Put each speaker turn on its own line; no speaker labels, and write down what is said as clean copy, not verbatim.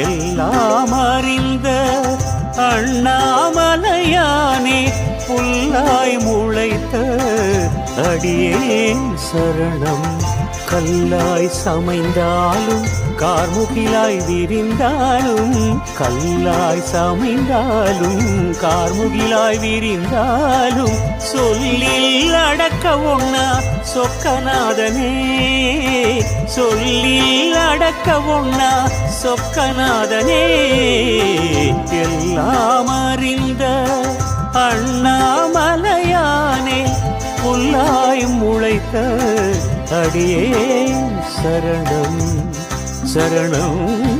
எல்லாம் அறிந்த அண்ணாமலையானே புல்லாய் முளைத்த அடியேன் சரணம். கல்லாய் சமைந்தாலும் கார்முகிலாய் விரிந்தாலும், கல்லாய் சமைந்தாலும் கார்முகிலாய் விரிந்தாலும், சொல்லில் அடக்க ஒண்ணா சொக்கநாதனே, சொல்லில் அடக்க ஒண்ணா சொக்கநாதனே. எல்லாம் அறிந்த அண்ணாமலையானே புல்லாய் முளைத்த அடியே சரணம் சரணம்.